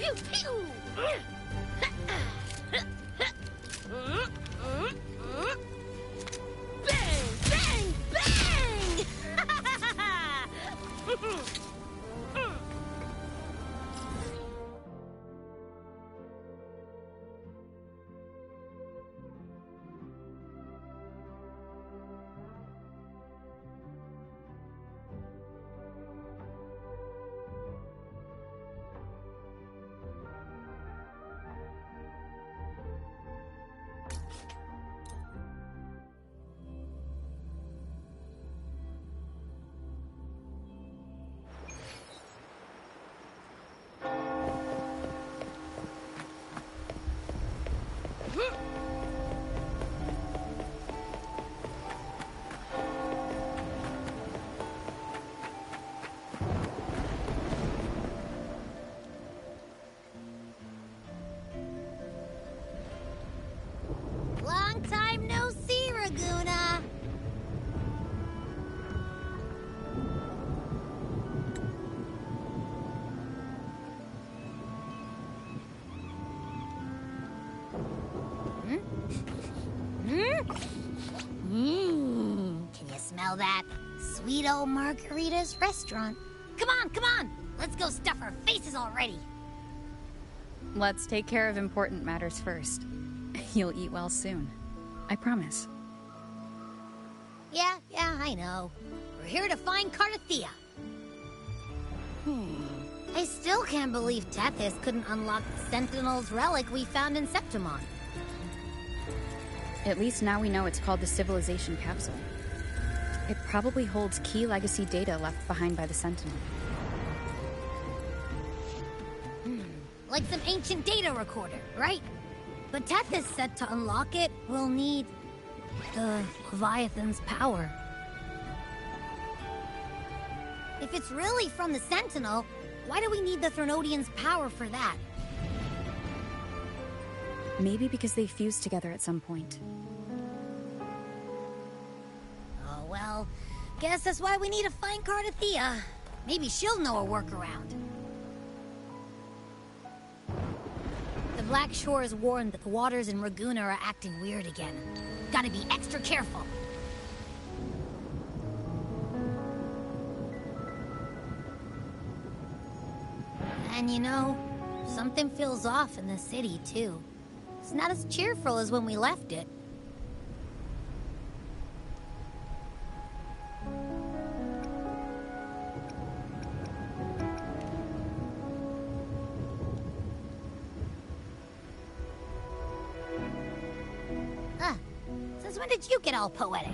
Pew pew! Bang! Bang! Bang! Long time no see, Raguna. Can you smell that? Sweet old Margarita's restaurant. Come on, come on! Let's go stuff our faces already. Let's take care of important matters first. You'll eat well soon. I promise. Yeah, I know. We're here to find Cardathea. I still can't believe Tethys couldn't unlock the Sentinel's relic we found in Septimon. At least now we know it's called the Civilization Capsule. It probably holds key legacy data left behind by the Sentinel. Like some ancient data recorder, right? But Tethys said to unlock it, we'll need the Leviathan's power. If it's really from the Sentinel, why do we need the Threnodian's power for that? Maybe because they fused together at some point. Oh, well, guess that's why we need to find Cardathea. Maybe she'll know a workaround. The Black Shore is warned that the waters in Raguna are acting weird again. Gotta be extra careful. And you know, something feels off in the city, too. It's not as cheerful as when we left it. Since when did you get all poetic?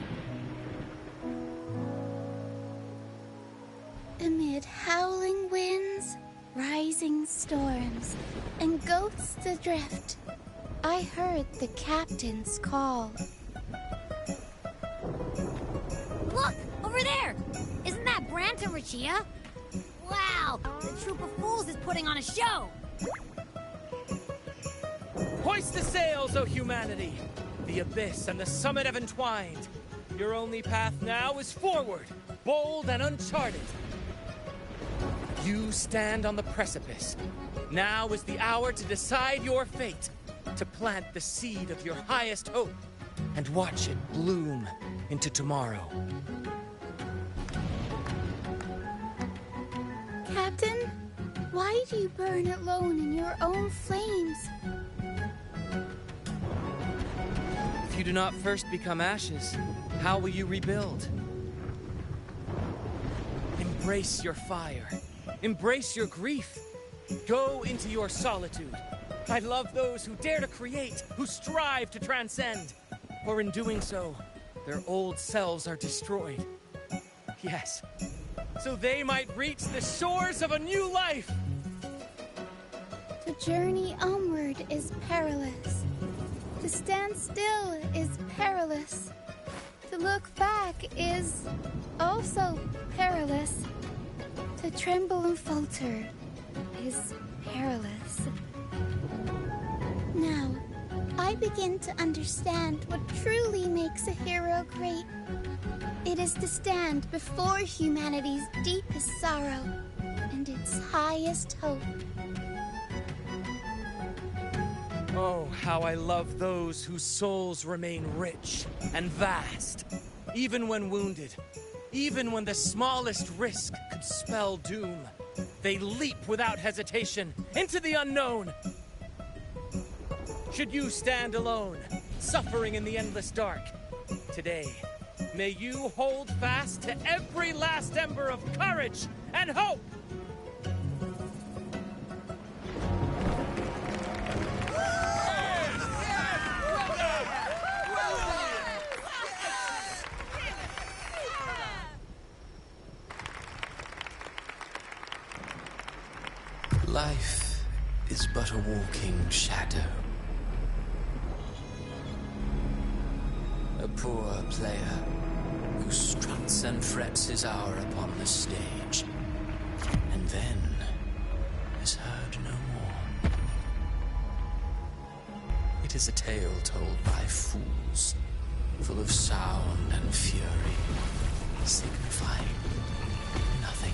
Amid howling winds, rising storms, and ghosts adrift, I heard the captain's call. Look! Over there! Isn't that Brant and Rachia? Wow! The troop of fools is putting on a show! Hoist the sails, O humanity! The abyss and the summit have entwined. Your only path now is forward, bold and uncharted. You stand on the precipice. Now is the hour to decide your fate, to plant the seed of your highest hope, and watch it bloom into tomorrow. Captain, why do you burn alone in your own flames? If you do not first become ashes, how will you rebuild? Embrace your fire. Embrace your grief. Go into your solitude. I love those who dare to create, who strive to transcend. For in doing so, their old selves are destroyed. Yes, so they might reach the shores of a new life. The journey onward is perilous. To stand still is perilous. To look back is also perilous. To tremble and falter is perilous. Now, I begin to understand what truly makes a hero great. It is to stand before humanity's deepest sorrow and its highest hope. Oh, how I love those whose souls remain rich and vast, even when wounded, even when the smallest risk could spell doom. They leap without hesitation into the unknown. Should you stand alone, suffering in the endless dark, today, may you hold fast to every last ember of courage and hope! Life is but a walking shadow. A poor player who struts and frets his hour upon the stage, and then is heard no more. It is a tale told by fools, full of sound and fury, signifying nothing.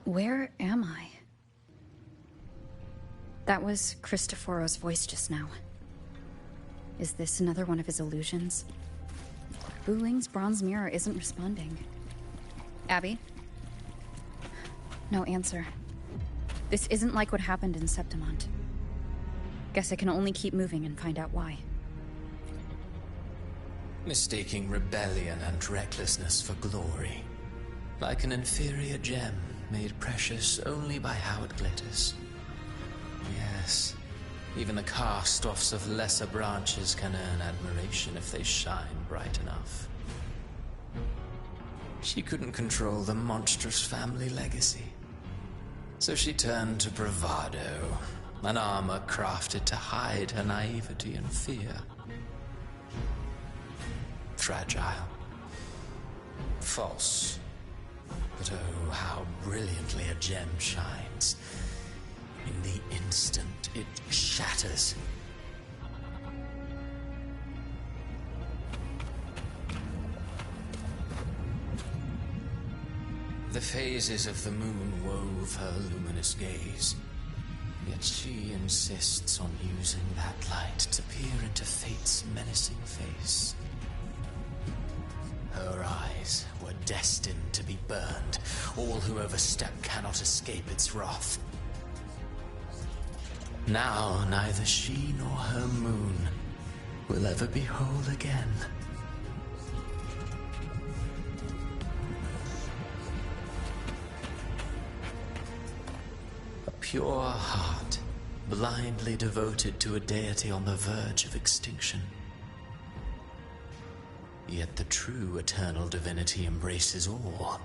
Where am I? That was Cristoforo's voice just now. Is this another one of his illusions? Buling's bronze mirror isn't responding. Abby? No answer. This isn't like what happened in Septimont. Guess I can only keep moving and find out why. Mistaking rebellion and recklessness for glory. Like an inferior gem made precious only by how it glitters. Yes, even the cast-offs of lesser branches can earn admiration if they shine bright enough. She couldn't control the monstrous family legacy, so she turned to bravado, an armor crafted to hide her naivety and fear. Fragile. False. But oh, how brilliantly a gem shines. In the instant it shatters. The phases of the moon wove her luminous gaze. Yet she insists on using that light to peer into fate's menacing face. Her eyes were destined to be burned. All who overstep cannot escape its wrath. Now neither she nor her moon will ever be whole again. A pure heart, blindly devoted to a deity on the verge of extinction. Yet the true eternal divinity embraces all.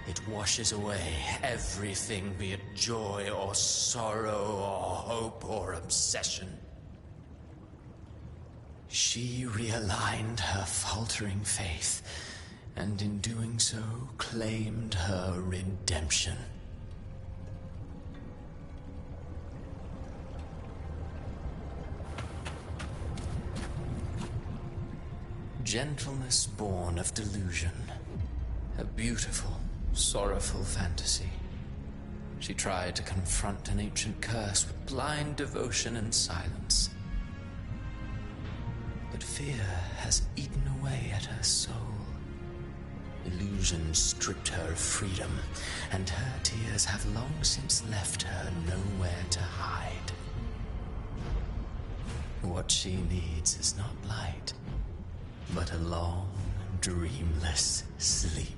It washes away everything, be it joy or sorrow or hope or obsession. She realigned her faltering faith, and in doing so claimed her redemption. Gentleness born of delusion. A beautiful, sorrowful fantasy. She tried to confront an ancient curse with blind devotion and silence. But fear has eaten away at her soul. Illusion stripped her of freedom, and her tears have long since left her nowhere to hide. What she needs is not light, but a long, dreamless sleep.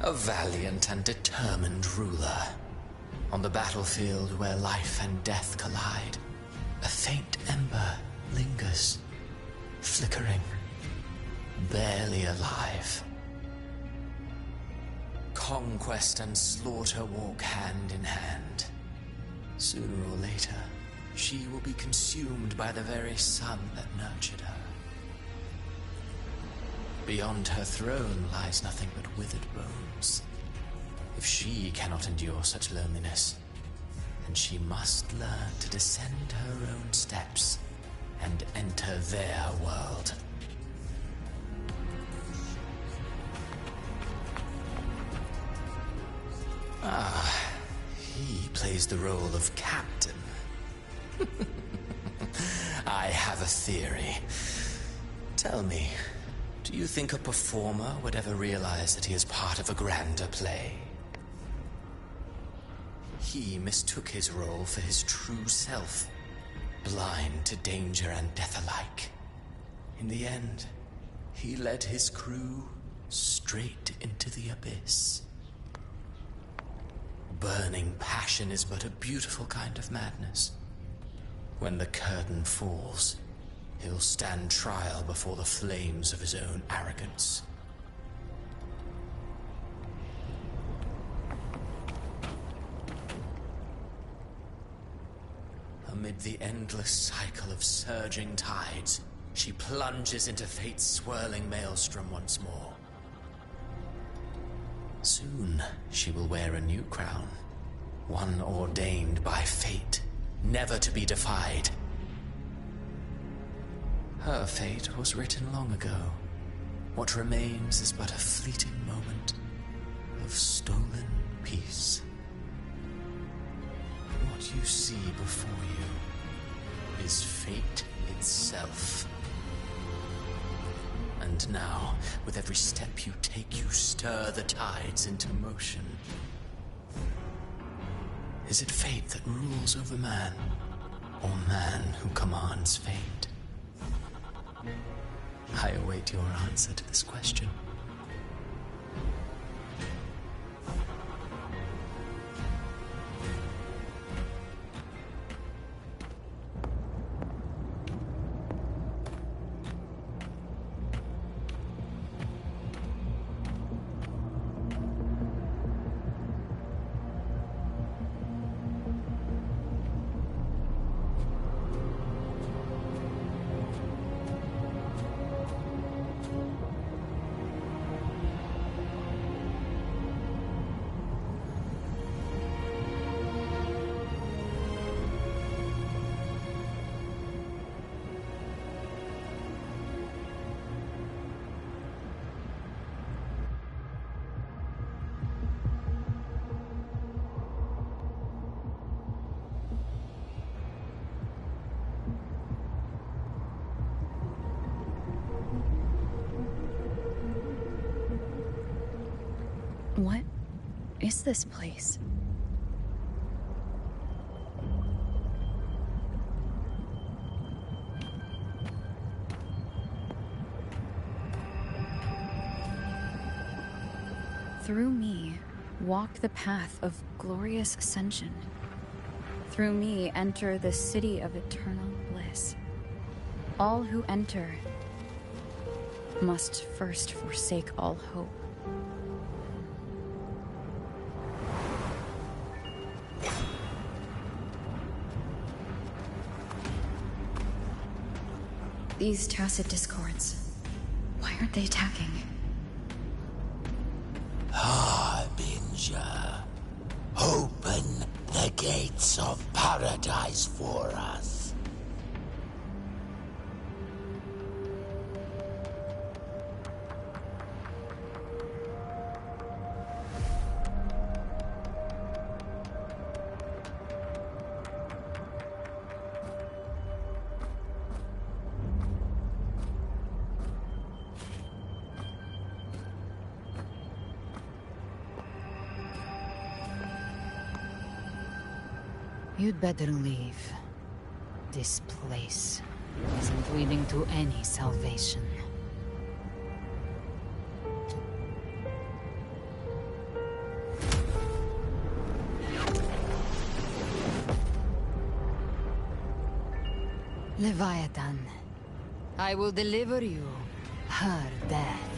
A valiant and determined ruler. On the battlefield where life and death collide, a faint ember lingers, flickering, barely alive. Conquest and slaughter walk hand in hand. Sooner or later, she will be consumed by the very sun that nurtured her. Beyond her throne lies nothing but withered bones, If she cannot endure such loneliness, then she must learn to descend her own steps and enter their world. He plays the role of captain. I have a theory. Tell me, do you think a performer would ever realize that he is part of a grander play? He mistook his role for his true self, blind to danger and death alike. In the end, he led his crew straight into the abyss. Burning passion is but a beautiful kind of madness. When the curtain falls, he'll stand trial before the flames of his own arrogance. Amid the endless cycle of surging tides, she plunges into fate's swirling maelstrom once more. Soon, she will wear a new crown, one ordained by fate, never to be defied. Her fate was written long ago. What remains is but a fleeting moment of stolen peace. What you see before you is fate itself. And now, with every step you take, you stir the tides into motion. Is it fate that rules over man, or man who commands fate? I await your answer to this question. What is this place? Through me, walk the path of glorious ascension. Through me, enter the city of eternal bliss. All who enter must first forsake all hope. These tacit discords, why aren't they attacking? Harbinger, open the gates of paradise for us. You'd better leave. This place isn't leading to any salvation. Leviathan, I will deliver you her death.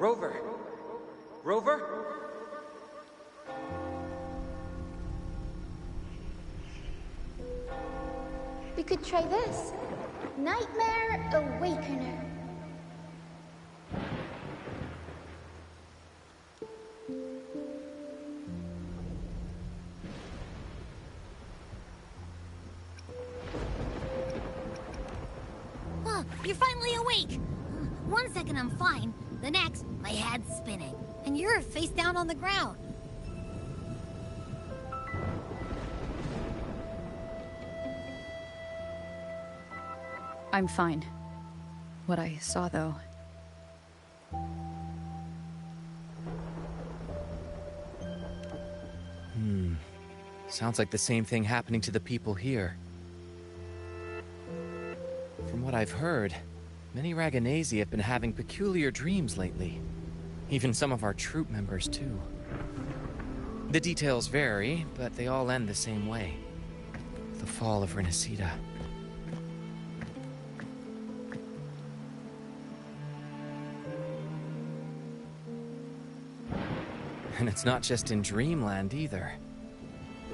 Rover! Rover? We could try this. Nightmare Awakener. Oh, you're finally awake! 1 second I'm fine, the next, my head's spinning. And you're face down on the ground. I'm fine. What I saw, though... Sounds like the same thing happening to the people here. From what I've heard, many Raganesi have been having peculiar dreams lately. Even some of our troop members, too. The details vary, but they all end the same way. The fall of Renacida. And it's not just in Dreamland, either.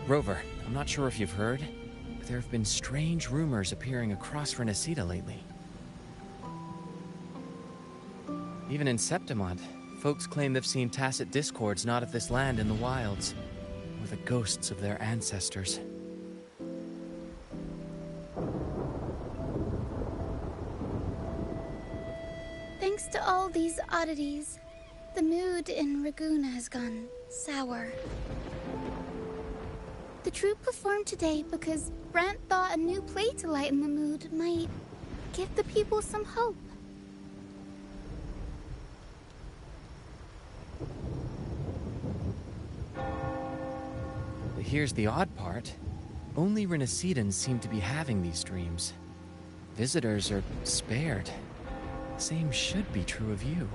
Rover, I'm not sure if you've heard, but there have been strange rumors appearing across Renacida lately. Even in Septimont, folks claim they've seen tacit discords not of this land in the wilds, or the ghosts of their ancestors. Thanks to all these oddities, the mood in Raguna has gone sour. The troupe performed today because Brant thought a new play to lighten the mood might give the people some hope. But here's the odd part. Only Renacidans seem to be having these dreams. Visitors are spared. Same should be true of you.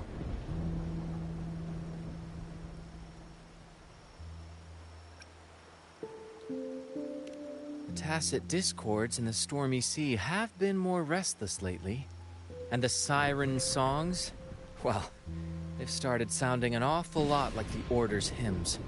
Tacit discords in the stormy sea have been more restless lately. And the siren songs? Well, they've started sounding an awful lot like the Order's hymns.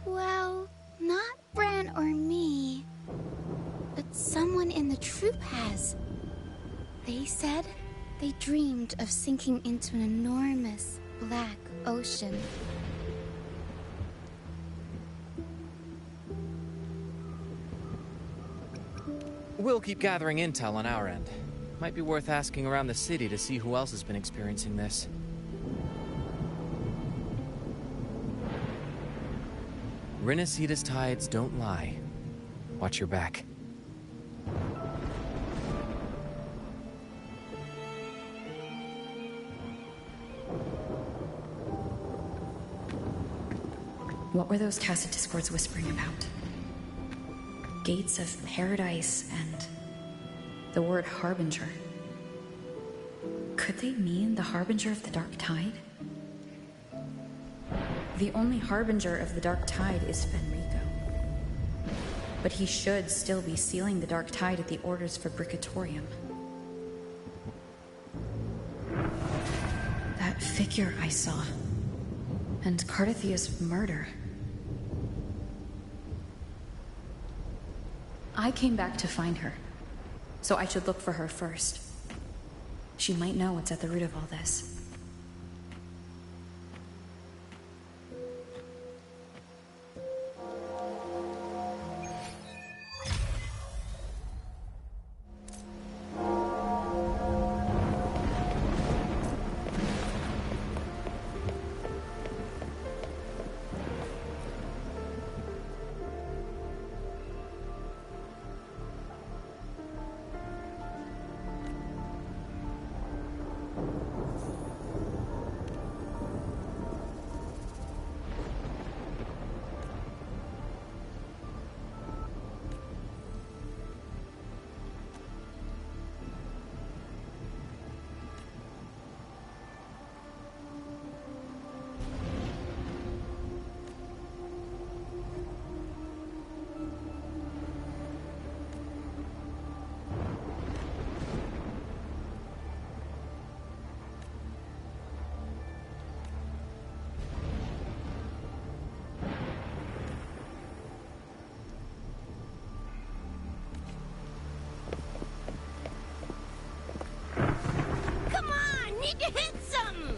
Well, not Bran or me, but someone in the troupe has. They said they dreamed of sinking into an enormous black ocean. We'll keep gathering intel on our end. Might be worth asking around the city to see who else has been experiencing this. Renacida's tides don't lie. Watch your back. What were those tacit discords whispering about? Gates of paradise and the word harbinger. Could they mean the harbinger of the dark tide? The only harbinger of the dark tide is Fenrico. But he should still be sealing the dark tide at the Order's Fabricatorium. That figure I saw. And Cardathia's murder. I came back to find her, so I should look for her first. She might know what's at the root of all this. need to hit something!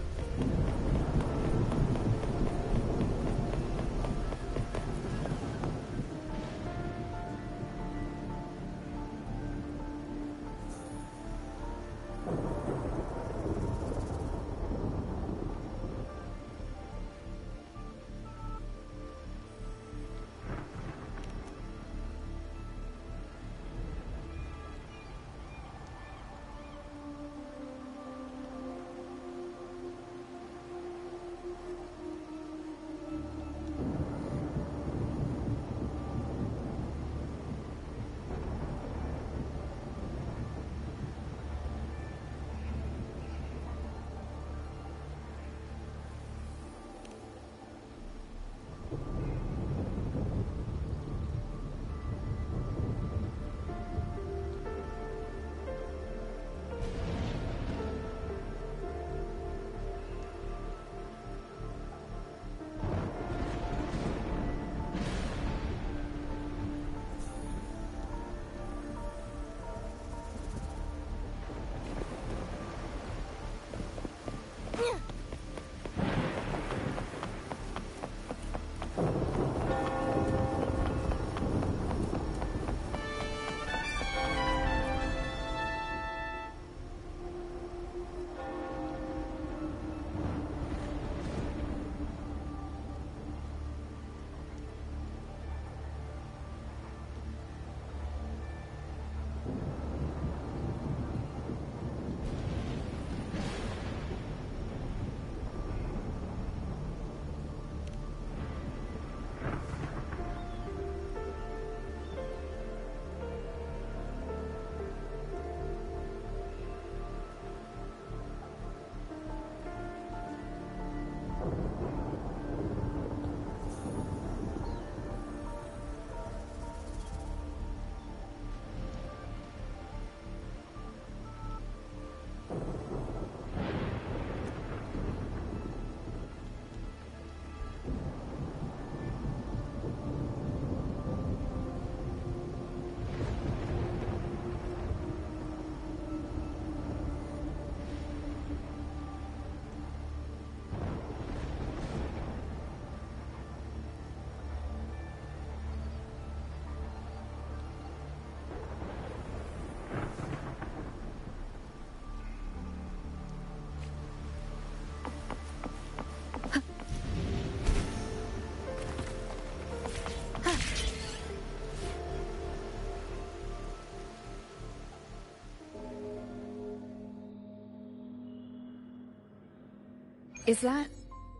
Is that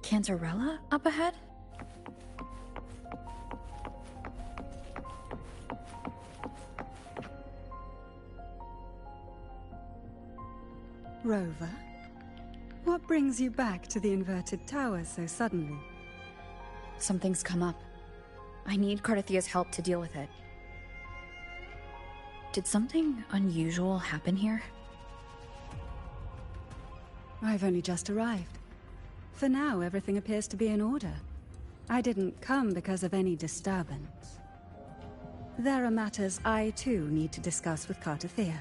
Cantarella up ahead? Rover, what brings you back to the inverted tower so suddenly? Something's come up. I need Cardathia's help to deal with it. Did something unusual happen here? I've only just arrived. For now, everything appears to be in order. I didn't come because of any disturbance. There are matters I, too, need to discuss with Cardathia.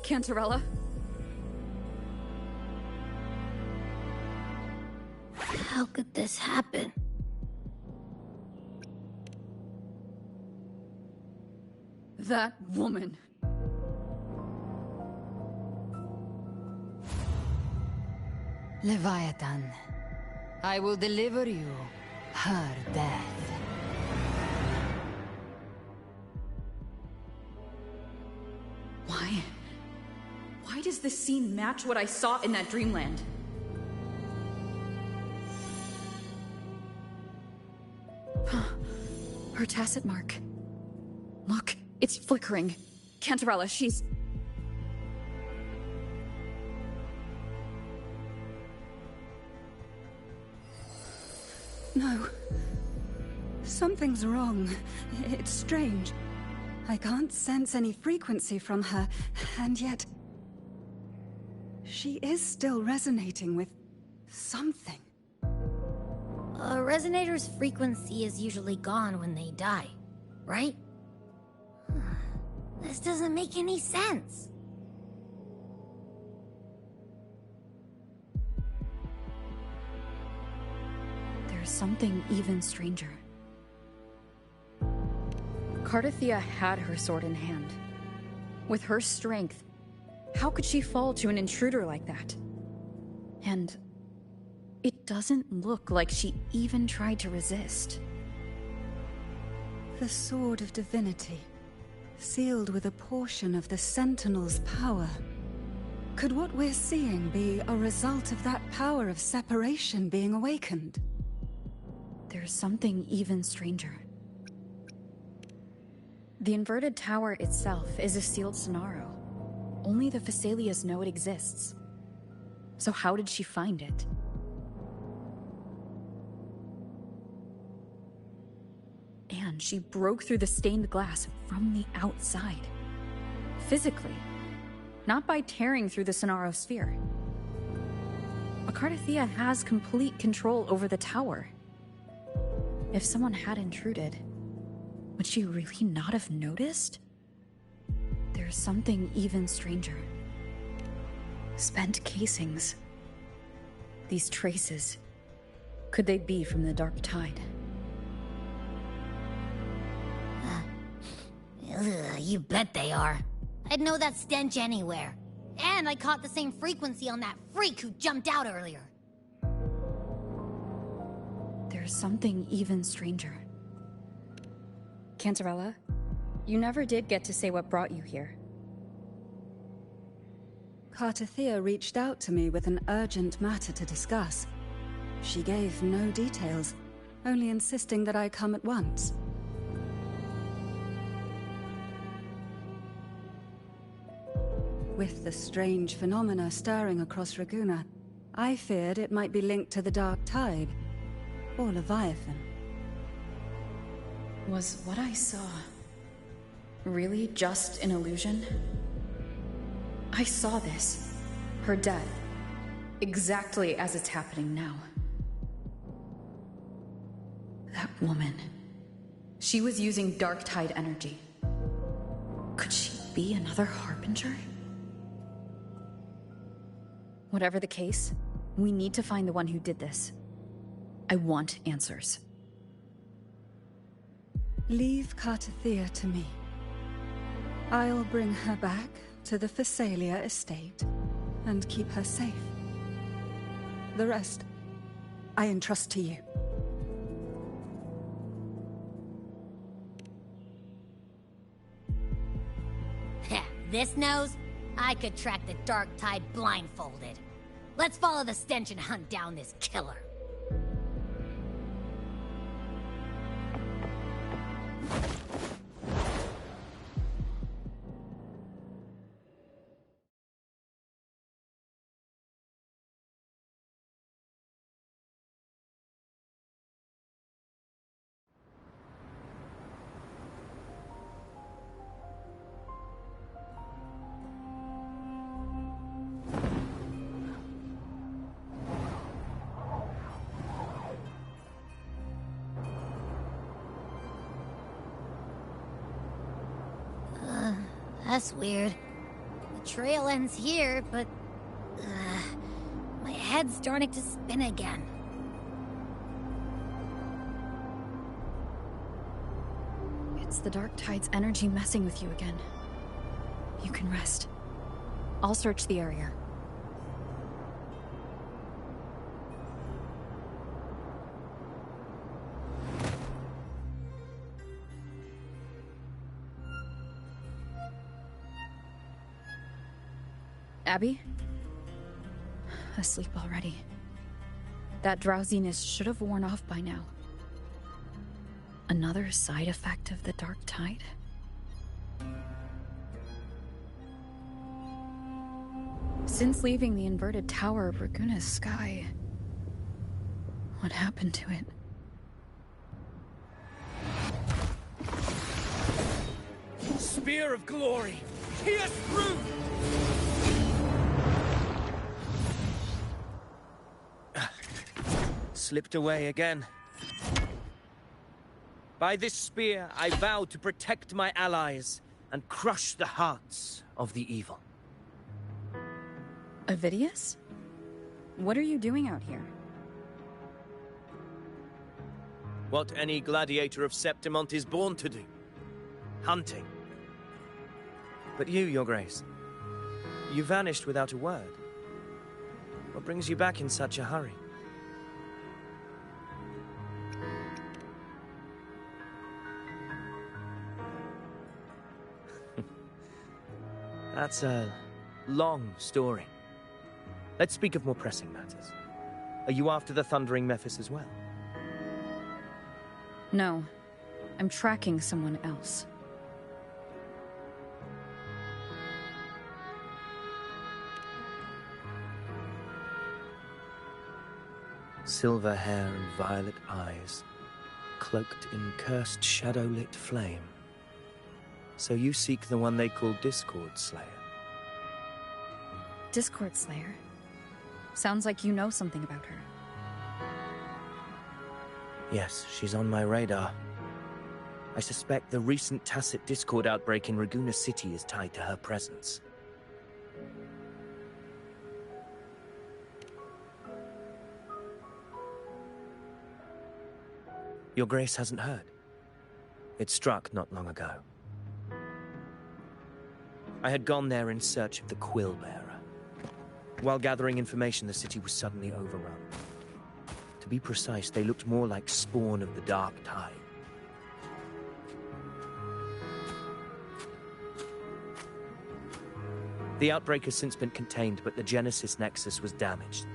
Cantarella? How could this happen? That woman. Leviathan. I will deliver you her death. Why? Why does this scene match what I saw in that dreamland? Her tacit mark. Look, it's flickering. Cantarella, she's... No. Something's wrong. It's strange. I can't sense any frequency from her, and yet... she is still resonating with... something. A resonator's frequency is usually gone when they die, right? This doesn't make any sense. There's something even stranger. Cardathia had her sword in hand. With her strength, how could she fall to an intruder like that? And it doesn't look like she even tried to resist. The Sword of Divinity, sealed with a portion of the Sentinel's power. Could what we're seeing be a result of that power of separation being awakened? There's something even stranger. The inverted tower itself is a sealed Sonaro. Only the Phasalias know it exists. So how did she find it? And she broke through the stained glass from the outside. Physically. Not by tearing through the Sonaro sphere. But Cardathia has complete control over the tower. If someone had intruded, would she really not have noticed? There's something even stranger. Spent casings. These traces. Could they be from the Dark Tide? You bet they are. I'd know that stench anywhere. And I caught the same frequency on that freak who jumped out earlier. There's something even stranger. Cantarella, you never did get to say what brought you here. Cardathia reached out to me with an urgent matter to discuss. She gave no details, only insisting that I come at once. With the strange phenomena stirring across Raguna, I feared it might be linked to the Dark Tide, or Leviathan. Was what I saw really just an illusion? I saw this, her death, exactly as it's happening now. That woman, she was using Dark Tide energy. Could she be another Harbinger? Whatever the case, we need to find the one who did this. I want answers. Leave Cardathia to me. I'll bring her back to the Phasalia estate and keep her safe. The rest, I entrust to you. This nose? I could track the Dark Tide blindfolded. Let's follow the stench and hunt down this killer. That's weird. The trail ends here, but... my head's starting to spin again. It's the Dark Tide's energy messing with you again. You can rest. I'll search the area. Abby? Asleep already. That drowsiness should have worn off by now. Another side effect of the dark tide? Since leaving the inverted tower of Raguna's sky, what happened to it? Spear of glory! Pierce through! Slipped away again. By this spear, I vow to protect my allies and crush the hearts of the evil. Avidius? What are you doing out here? What any gladiator of Septimont is born to do. Hunting. But you, Your Grace, you vanished without a word. What brings you back in such a hurry? That's a long story. Let's speak of more pressing matters. Are you after the Thundering Mephis as well? No. I'm tracking someone else. Silver hair and violet eyes, cloaked in cursed shadow-lit flame. So you seek the one they call Discord Slayer. Discord Slayer? Sounds like you know something about her. Yes, she's on my radar. I suspect the recent tacit Discord outbreak in Raguna City is tied to her presence. Your Grace hasn't heard. It struck not long ago. I had gone there in search of the Quill Bearer. While gathering information, the city was suddenly overrun. To be precise, they looked more like spawn of the Dark Tide. The outbreak has since been contained, but the Genesis Nexus was damaged.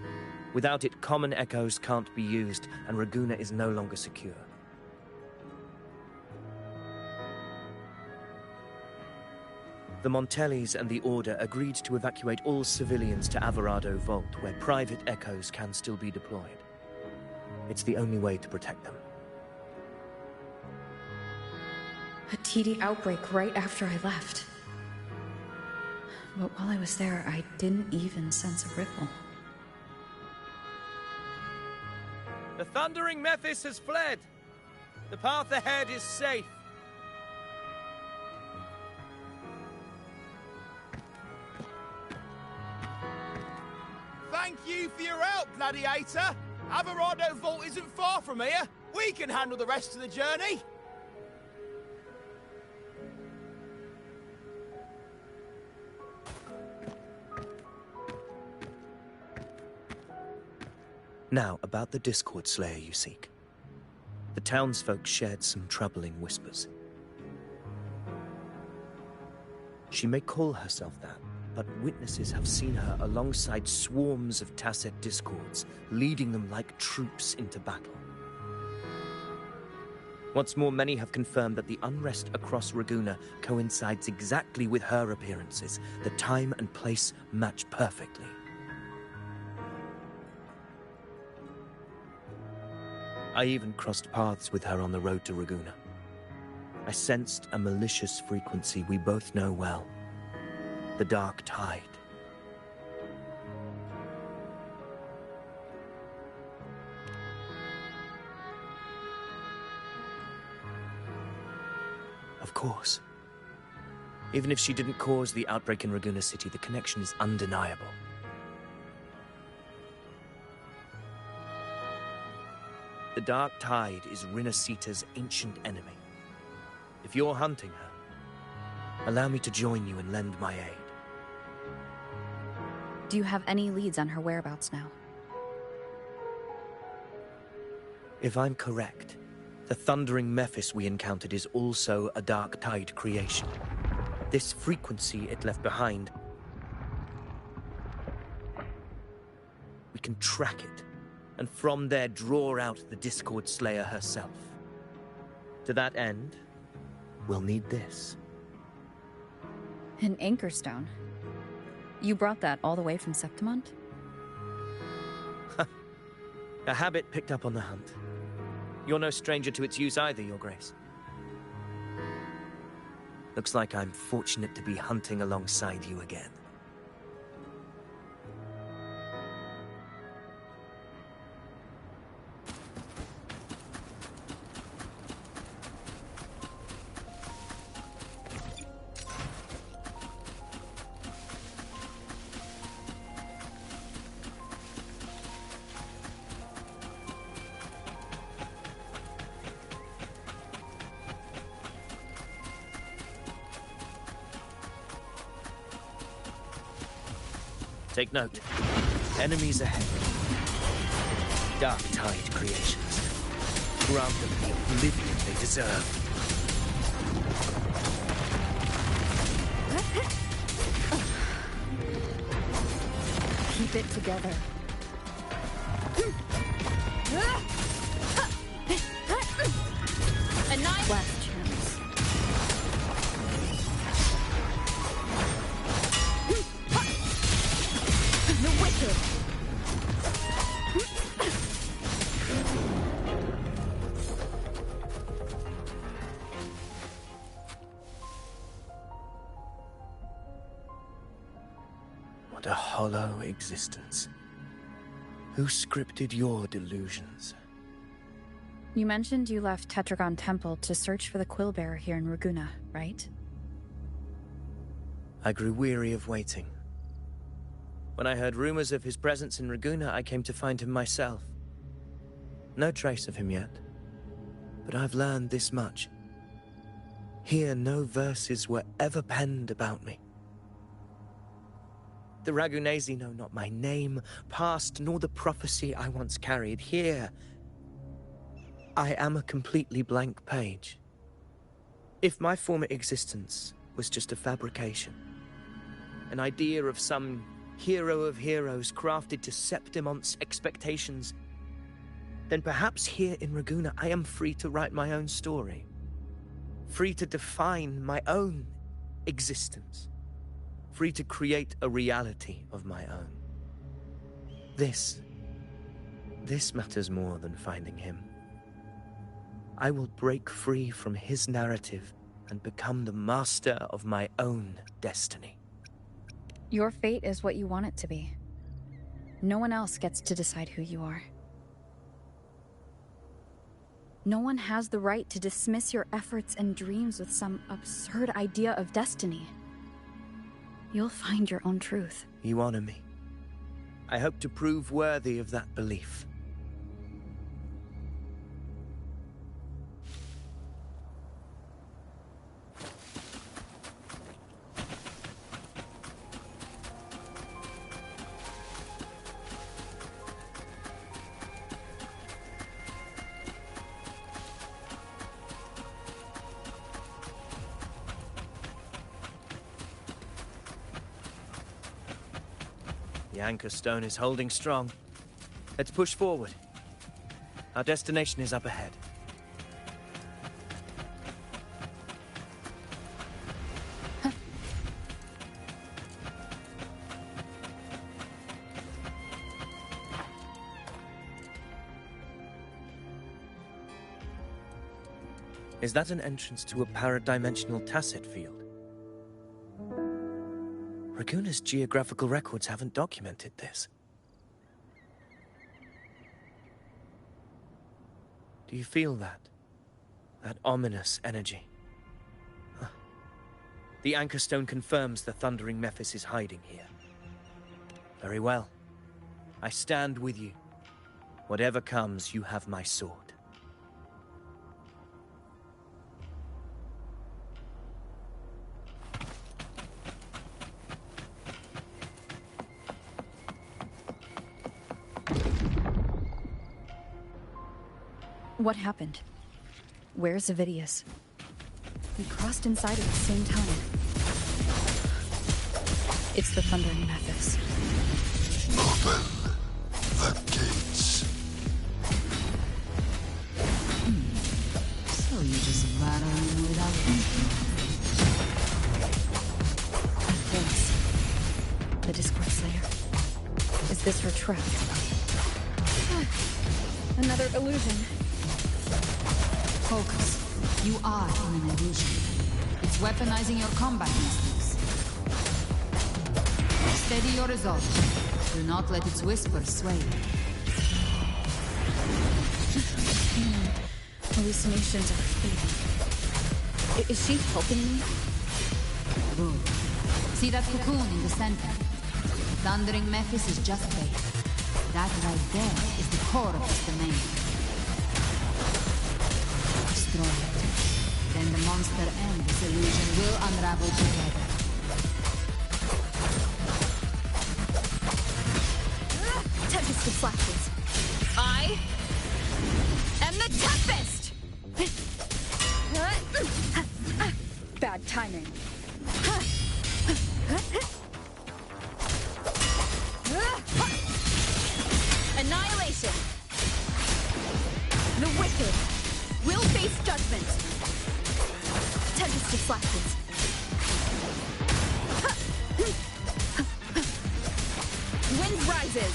Without it, common echoes can't be used, and Raguna is no longer secure. The Montellis and the Order agreed to evacuate all civilians to Alvarado Vault, where private echoes can still be deployed. It's the only way to protect them. A TD outbreak right after I left. But while I was there, I didn't even sense a ripple. The Thundering Mephis has fled. The path ahead is safe. Thank you for your help, Gladiator. Alvarado Vault isn't far from here. We can handle the rest of the journey. Now, about the Discord Slayer you seek. The townsfolk shared some troubling whispers. She may call herself that, but witnesses have seen her alongside swarms of Tacet Discords, leading them like troops into battle. What's more, many have confirmed that the unrest across Raguna coincides exactly with her appearances. The time and place match perfectly. I even crossed paths with her on the road to Raguna. I sensed a malicious frequency we both know well. The Dark Tide. Of course. Even if she didn't cause the outbreak in Raguna City, the connection is undeniable. The Dark Tide is Rinasita's ancient enemy. If you're hunting her, allow me to join you and lend my aid. Do you have any leads on her whereabouts now? If I'm correct, the Thundering Mephis we encountered is also a Dark Tide creation. This frequency it left behind we can track it, and from there draw out the Discord Slayer herself. To that end, we'll need this. An anchor stone? You brought that all the way from Septimont? A habit picked up on the hunt. You're no stranger to its use either, Your Grace. Looks like I'm fortunate to be hunting alongside you again. Take note. Enemies ahead. Dark Tide creations. Grant them the oblivion they deserve. Keep it together. A knife. Last chance. The wicked. What a hollow existence. Who scripted your delusions? You mentioned you left Tetragon Temple to search for the Quillbearer here in Raguna, right? I grew weary of waiting. When I heard rumors of his presence in Raguna, I came to find him myself. No trace of him yet, but I've learned this much. Here, no verses were ever penned about me. The Ragunesi know not my name, past, nor the prophecy I once carried. Here, I am a completely blank page. If my former existence was just a fabrication, an idea of some hero of heroes crafted to Septimont's expectations, then perhaps here in Raguna I am free to write my own story. Free to define my own existence. Free to create a reality of my own. This matters more than finding him. I will break free from his narrative and become the master of my own destiny. Your fate is what you want it to be. No one else gets to decide who you are. No one has the right to dismiss your efforts and dreams with some absurd idea of destiny. You'll find your own truth. You honor me. I hope to prove worthy of that belief. The anchor stone is holding strong. Let's push forward. Our destination is up ahead. Is that an entrance to a paradimensional tacit field? Raguna's geographical records haven't documented this. Do you feel that? That ominous energy? Huh. The anchor stone confirms the thundering Mephis is hiding here. Very well. I stand with you. Whatever comes, you have my sword. What happened? Where's Avidius? We crossed inside at the same time. It's the Thundering Mephis. Open the gates. So you just rattle in without thinking. The Discord Slayer. Is this her trap? Another illusion. Focus. You are in an illusion. It's weaponizing your combat instincts. Steady your resolve. Do not let its whispers sway you. Hallucinations are fading. Is she helping me? Good. See that cocoon in the center? Thundering Mephis is just bait. That right there is the core of its domain. Destroy it. Then the monster and this illusion will unravel together. Tempest of flashes. I am the Tempest! Bad timing. Annihilation! The wicked will face judgment. Tempest of flashes. Wind rises.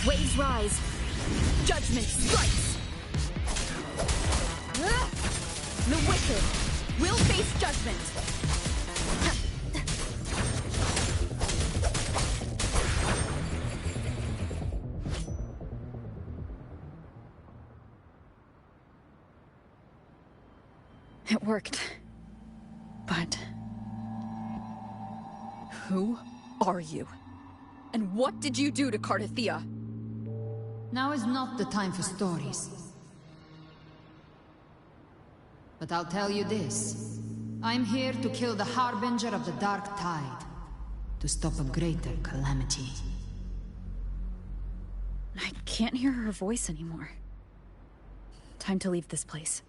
Waves rise. Judgment strikes. The wicked will face judgment. It worked. But who are you? And what did you do to Cardathea? Now is not the time for stories. But I'll tell you this. I'm here to kill the Harbinger of the Dark Tide. To stop a greater calamity. I can't hear her voice anymore. Time to leave this place.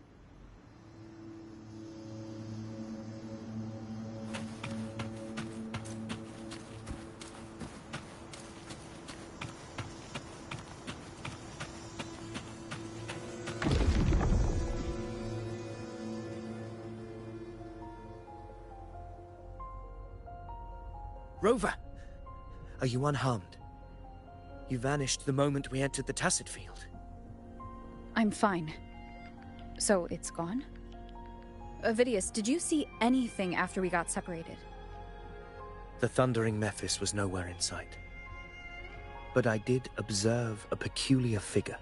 Rover! Are you unharmed? You vanished the moment we entered the Tacit Field. I'm fine. So it's gone? Vidius, did you see anything after we got separated? The thundering Mephis was nowhere in sight. But I did observe a peculiar figure.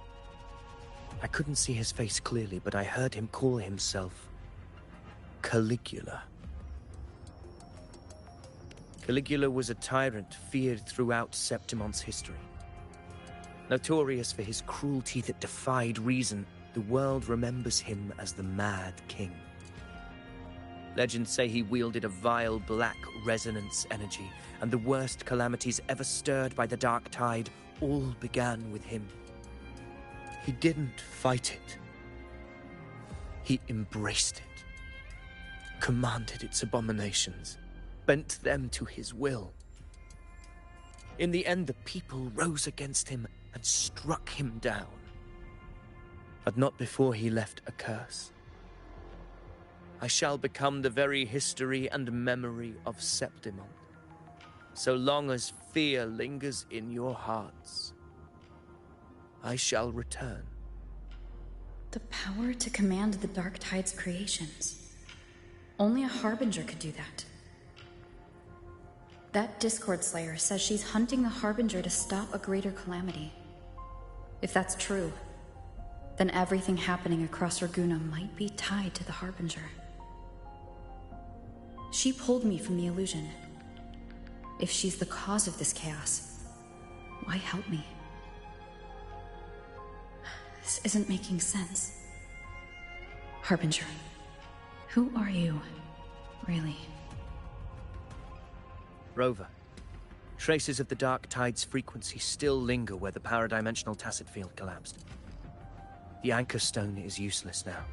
I couldn't see his face clearly, but I heard him call himself Caligula. Caligula was a tyrant feared throughout Septimon's history. Notorious for his cruelty that defied reason, the world remembers him as the Mad King. Legends say he wielded a vile black resonance energy, and the worst calamities ever stirred by the Dark Tide all began with him. He didn't fight it. He embraced it, commanded its abominations, bent them to his will. In the end, the people rose against him and struck him down. But not before he left a curse. I shall become the very history and memory of Septimon, so long as fear lingers in your hearts. I shall return. The power to command the Dark Tide's creations. Only a Harbinger could do that. That Discord Slayer says she's hunting the Harbinger to stop a greater calamity. If that's true, then everything happening across Raguna might be tied to the Harbinger. She pulled me from the illusion. If she's the cause of this chaos, why help me? This isn't making sense. Harbinger, who are you, really? Rover, traces of the Dark Tide's frequency still linger where the paradimensional Tacit Field collapsed. The Anchor Stone is useless now.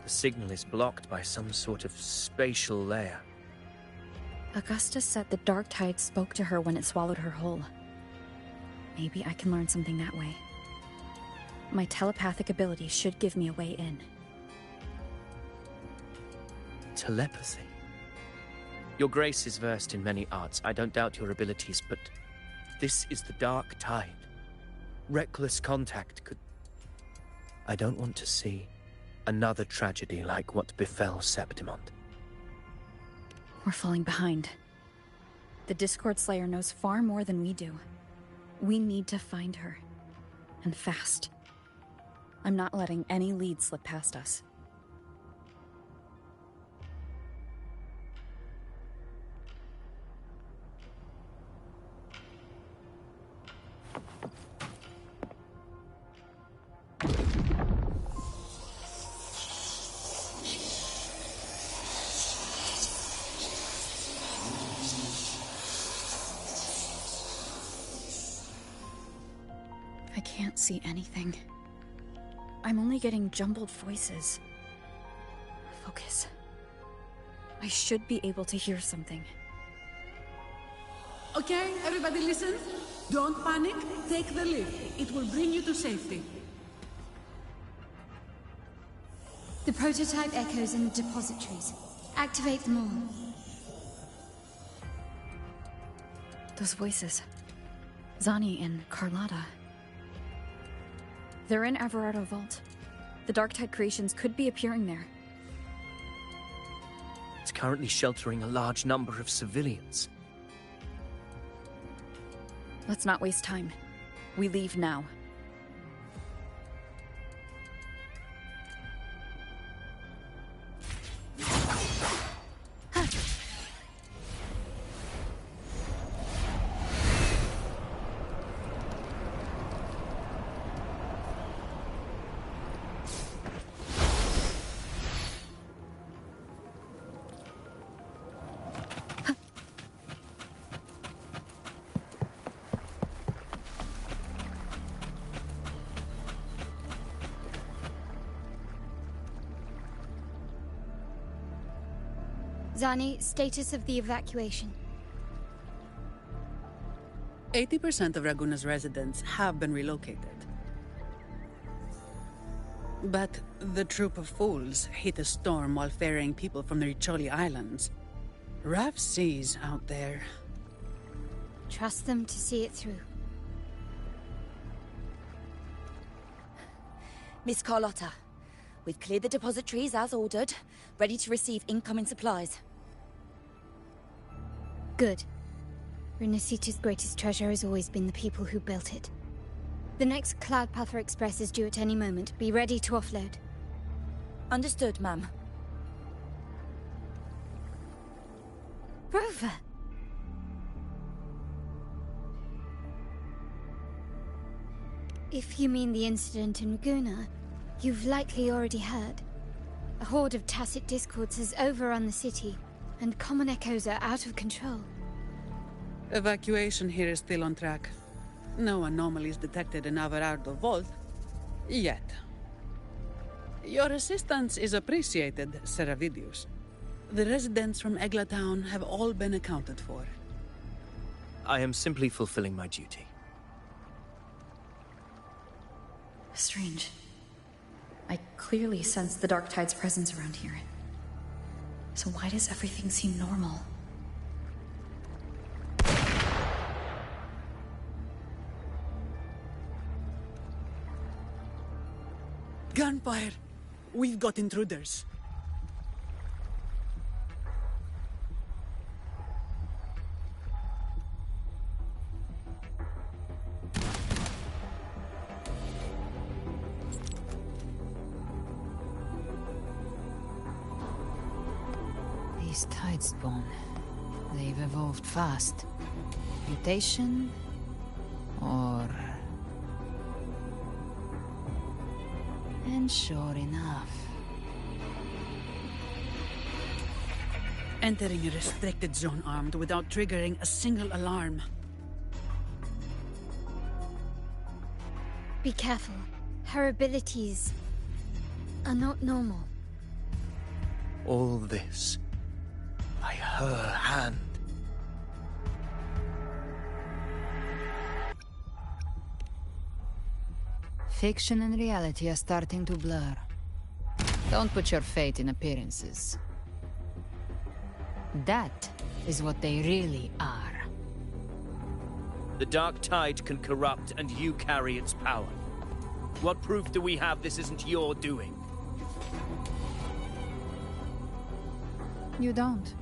The signal is blocked by some sort of spatial layer. Augustus said the dark tide spoke to her when it swallowed her whole. Maybe I can learn something that way. My telepathic ability should give me a way in. Telepathy? Your Grace is versed in many arts. I don't doubt your abilities, but this is the dark tide. Reckless contact could... I don't want to see another tragedy like what befell Septimond. We're falling behind. The Discord Slayer knows far more than we do. We need to find her. And fast. I'm not letting any lead slip past us. I can't see anything. I'm only getting jumbled voices. Focus. I should be able to hear something. Okay, everybody listen. Don't panic. Take the lift. It will bring you to safety. The prototype echoes in the depositories. Activate them all. Those voices. Zani and Carlotta. They're in Everardo Vault. The Darktide creations could be appearing there. It's currently sheltering a large number of civilians. Let's not waste time. We leave now. Zani, status of the evacuation. 80% of Raguna's residents have been relocated. But the troop of fools hit a storm while ferrying people from the Riccioli Islands. Rough seas out there. Trust them to see it through. Miss Carlotta, we've cleared the depositories as ordered, ready to receive incoming supplies. Good. Renacita's greatest treasure has always been the people who built it. The next Cloudpather Express is due at any moment. Be ready to offload. Understood, ma'am. Rover! If you mean the incident in Raguna, you've likely already heard. A horde of tacit discords has overrun the city, and common echoes are out of control. Evacuation here is still on track. No anomalies detected in Everardo Vault. Yet. Your assistance is appreciated, Seravidius. The residents from Egla Town have all been accounted for. I am simply fulfilling my duty. Strange. I clearly sense the Dark Tide's presence around here. So why does everything seem normal? Gunfire! We've got intruders. These Tidespawn, they've evolved fast. Mutation? Or... And sure enough... Entering a restricted zone armed without triggering a single alarm. Be careful. Her abilities are not normal. All this by her hand. Fiction and reality are starting to blur. Don't put your faith in appearances. That is what they really are. The dark tide can corrupt, and you carry its power. What proof do we have this isn't your doing? You don't.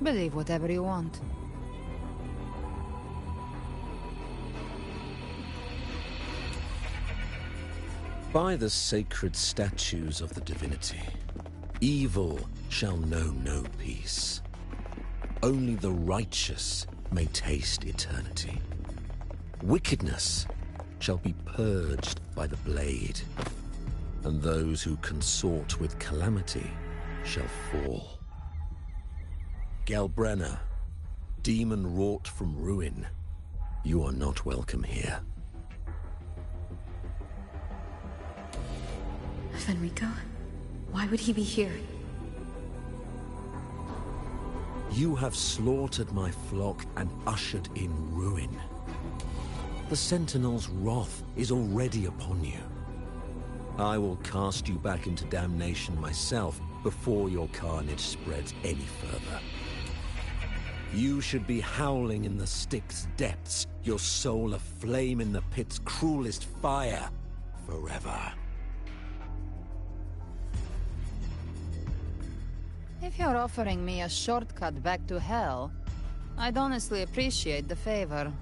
Believe whatever you want. By the sacred statues of the divinity, evil shall know no peace. Only the righteous may taste eternity. Wickedness shall be purged by the blade, and those who consort with calamity shall fall. Galbrenna, demon wrought from ruin, you are not welcome here. Fenrico? Why would he be here? You have slaughtered my flock and ushered in ruin. The Sentinel's wrath is already upon you. I will cast you back into damnation myself before your carnage spreads any further. You should be howling in the Styx's depths, your soul aflame in the pit's cruelest fire, forever. If you're offering me a shortcut back to hell, I'd honestly appreciate the favor.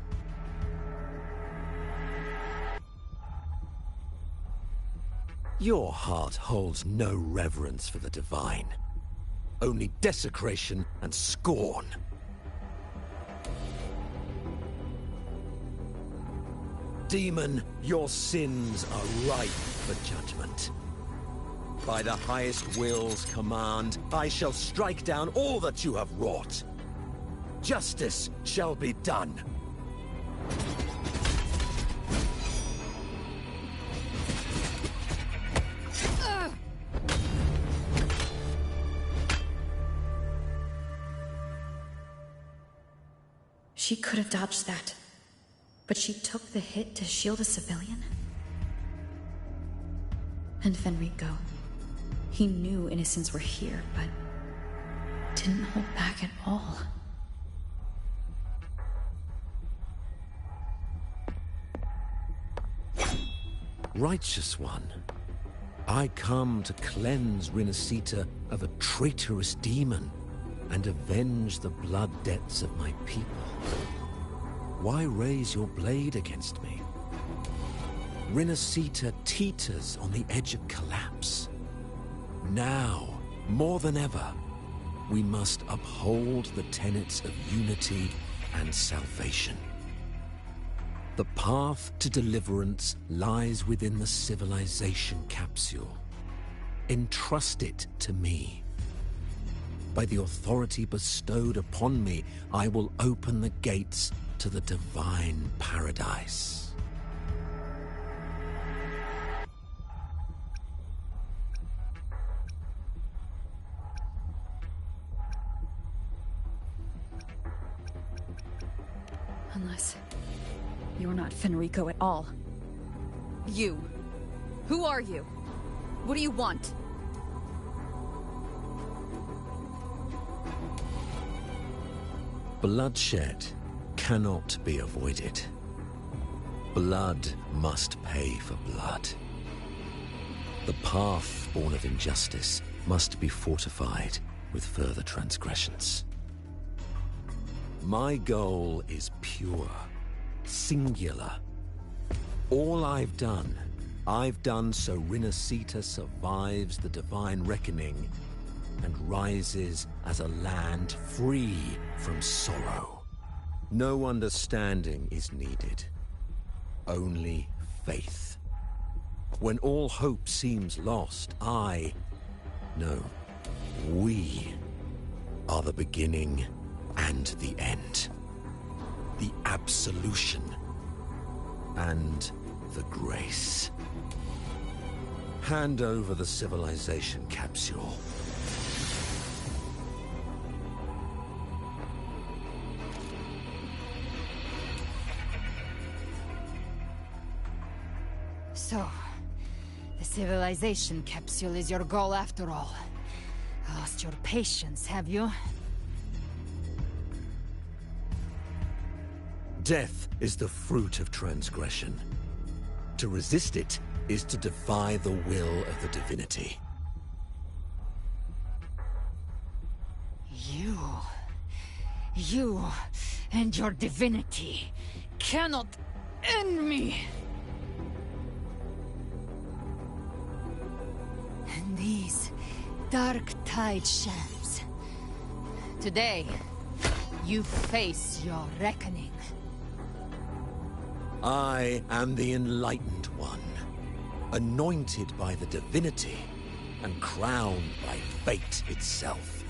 Your heart holds no reverence for the divine. Only desecration and scorn. Demon, your sins are ripe for judgment. By the highest will's command, I shall strike down all that you have wrought. Justice shall be done. She could have dodged that, but she took the hit to shield a civilian? And Fenrico, he knew innocents were here, but didn't hold back at all. Righteous one, I come to cleanse Rinascita of a traitorous demon and avenge the blood debts of my people. Why raise your blade against me? Rinascita teeters on the edge of collapse. Now, more than ever, we must uphold the tenets of unity and salvation. The path to deliverance lies within the civilization capsule. Entrust it to me. By the authority bestowed upon me, I will open the gates to the divine paradise. Unless you're not Fenrico at all. You. Who are you? What do you want? Bloodshed cannot be avoided. Blood must pay for blood. The path born of injustice must be fortified with further transgressions. My goal is pure, singular. All I've done so Rinascita survives the divine reckoning and rises as a land free from sorrow. No understanding is needed, only faith. When all hope seems lost, we are the beginning and the end. The absolution and the grace. Hand over the civilization capsule. So, The civilization capsule is your goal after all. Lost your patience, have you? Death is the fruit of transgression. To resist it is to defy the will of the divinity. You and your divinity cannot end me. And these dark tide shams. Today, you face your reckoning. I am the Enlightened One, anointed by the divinity and crowned by fate itself.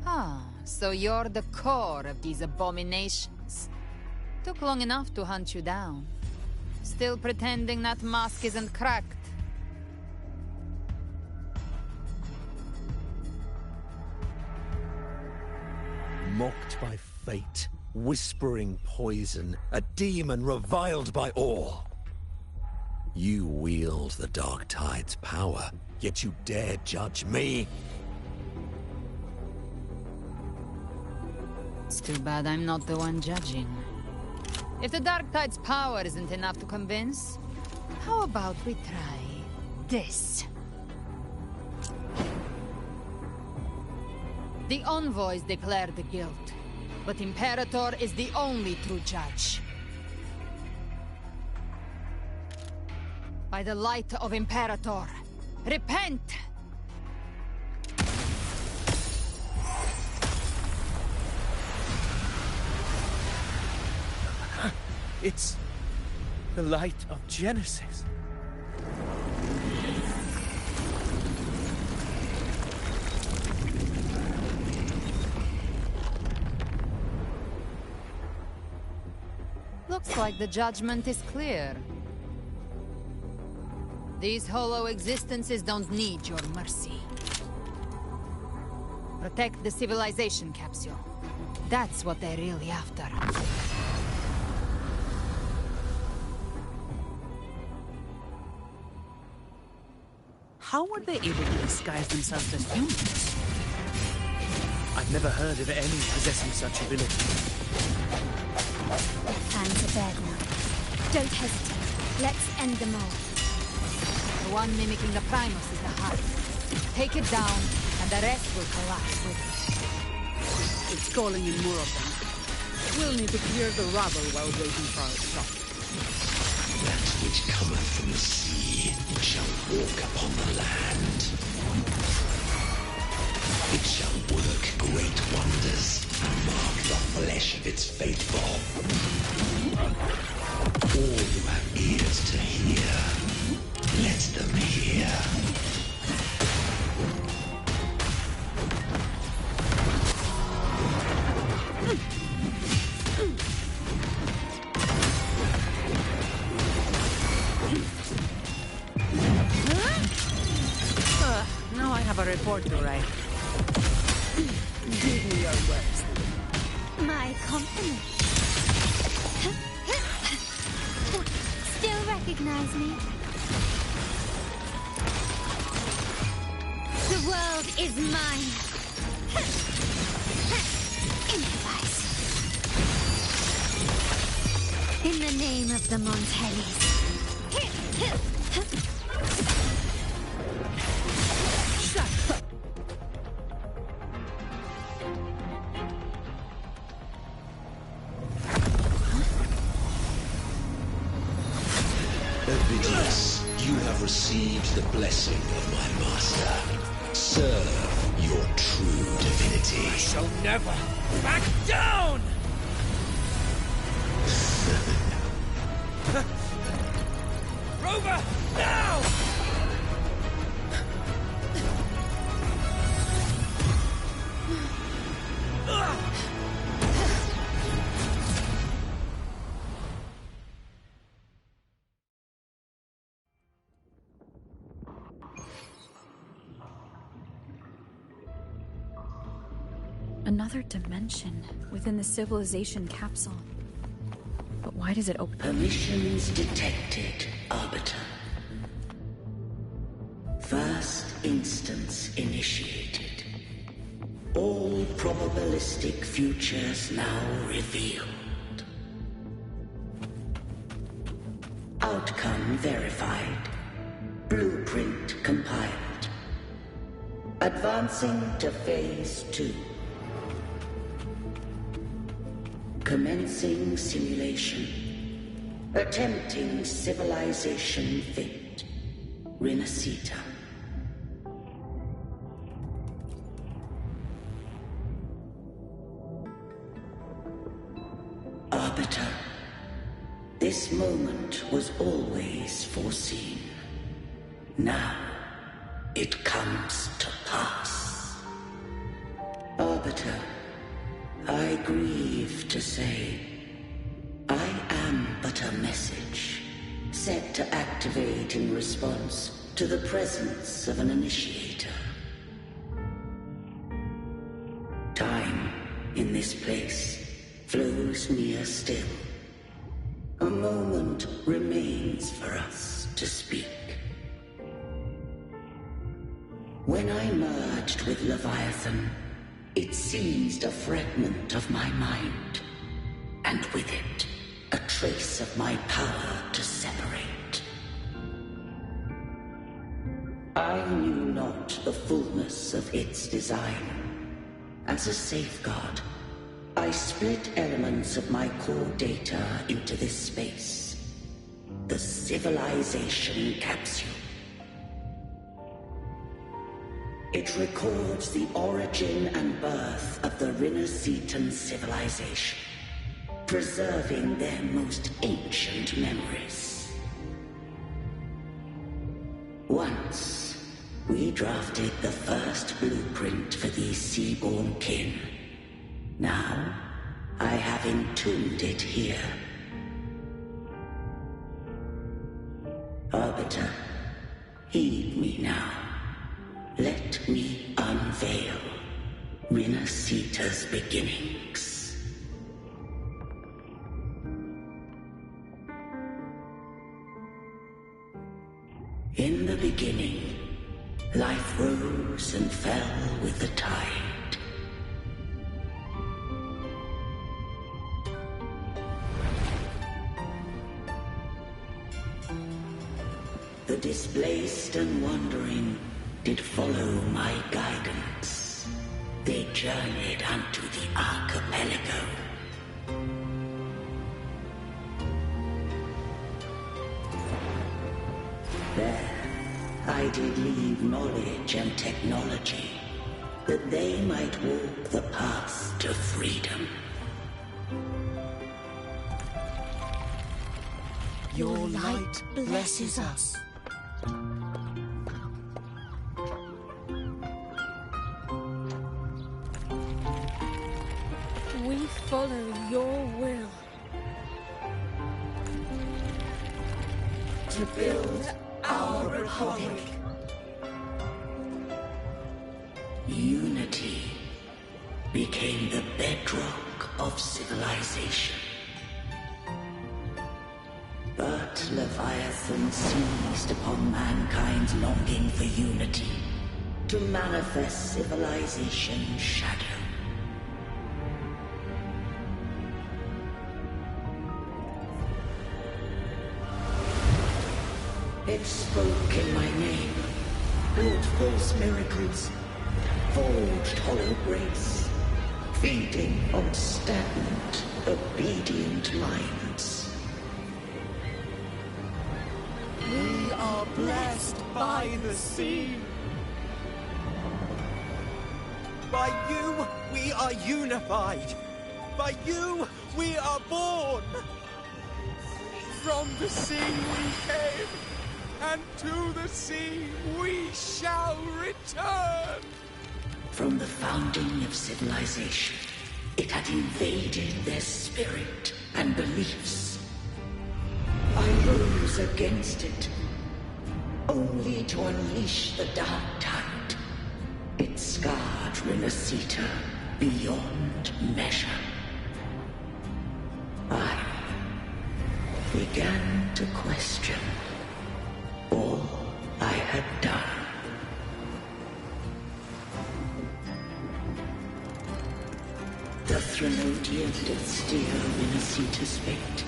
Ah, so you're the core of these abominations. Took long enough to hunt you down. Still pretending that mask isn't cracked. Mocked by fate, whispering poison, a demon reviled by all. You wield the Dark Tide's power, yet you dare judge me? It's too bad I'm not the one judging. If the Dark Tide's power isn't enough to convince, how about we try this? The envoys declare the guilt, but Imperator is the only true judge. By the light of Imperator, repent! It's the light of Genesis. Looks like the judgment is clear. These hollow existences don't need your mercy. Protect the civilization capsule. That's what they're really after. How were they able to disguise themselves as humans? I've never heard of any possessing such ability. Their plans are bad now. Don't hesitate. Let's end them all. The one mimicking the Primus is the heart. Take it down, and the rest will collapse with it. It's calling in more of them. We'll need to clear the rubble while waiting for our stop. That which cometh from the sea shall walk upon the land. It shall work great wonders and mark the flesh of its faithful. All who have ears to hear, let them hear. Now I have a report to write. Give me your words. My compliments. Still recognize me? The world is mine. Improvise. In the name of the Montellis. Ovidius, you have received the blessing of my master. Serve your true divinity. I shall never back down! Rover, now! Another dimension within the civilization capsule. But why does it open? Permissions detected. Arbiter. First instance initiated. All probabilistic futures now revealed. Outcome verified. Blueprint compiled. Advancing to Phase 2. Commencing simulation. Attempting civilization fit. Renacita. Arbiter. This moment was always foreseen. Now, it comes to pass. Arbiter, I grieve to say, I am but a message, set to activate in response to the presence of an initiator. Time, in this place, flows near still. A moment remains for us to speak. When I merged with Leviathan, it seized a fragment of my mind, and with it, a trace of my power to separate. I knew not the fullness of its design. As a safeguard, I split elements of my core data into this space. The civilization capsule. It records the origin and birth of the Renacetan civilization, preserving their most ancient memories. Once, we drafted the first blueprint for these seaborn kin. Now, I have entombed it here. Arbiter, heed me now. Let me unveil Renacita's beginnings. In the beginning, life rose and fell with the tide. The displaced and wandering did follow my guidance. They journeyed unto the archipelago. There, I did leave knowledge and technology, that they might walk the path to freedom. Your light blesses us. We follow your will. To build our republic. Unity became the bedrock of civilization. But Leviathan seized upon mankind's longing for unity to manifest civilization's shadow. It spoke in my name, wrought false miracles, forged hollow grace, feeding on stagnant, obedient minds. We are blessed by the sea. By you, we are unified. By you, we are born. From the sea we came, and to the sea we shall return. From the founding of civilization, it had invaded their spirit and beliefs. I rose against it, only to unleash the dark tide. It scarred Renacita beyond measure. I began to question obedient and steer Minnesita's fate.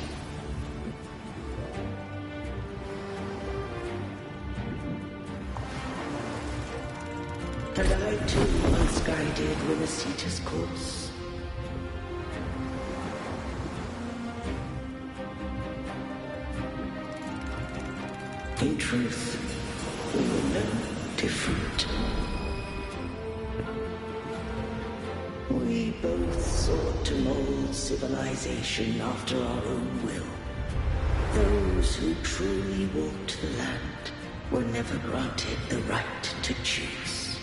And I too once guided Minnesita's course. In truth, we were no different. We both sought to mold civilization after our own will. Those who truly walked the land were never granted the right to choose.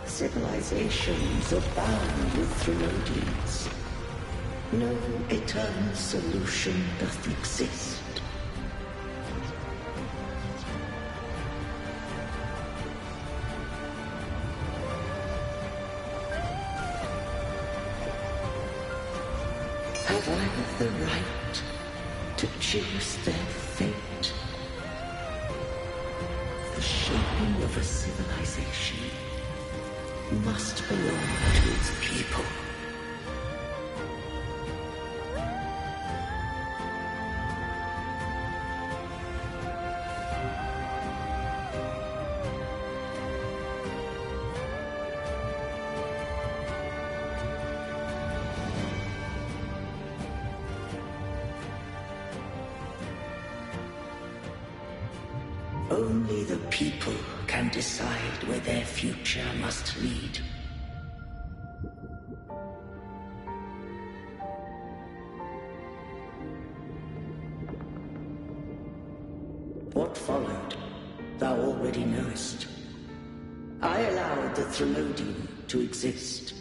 Civilizations abound with Thrunodians. No eternal solution doth exist. Have I the right to choose their fate? The shaping of a civilization must belong to its people. Only the people can decide where their future must lead. What followed, thou already knowest. I allowed the Thrunodian to exist.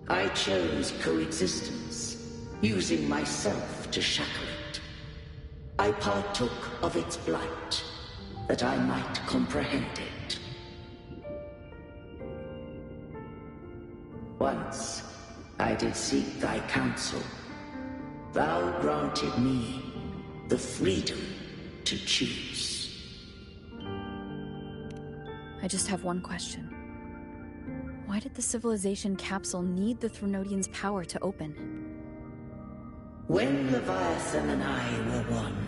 I chose coexistence, using myself to shackle it. I partook of its blight, that I might comprehend it. Once I did seek thy counsel. Thou granted me the freedom to choose. I just have one question. Why did the civilization capsule need the Thrunodian's power to open? When Leviathan and I were one,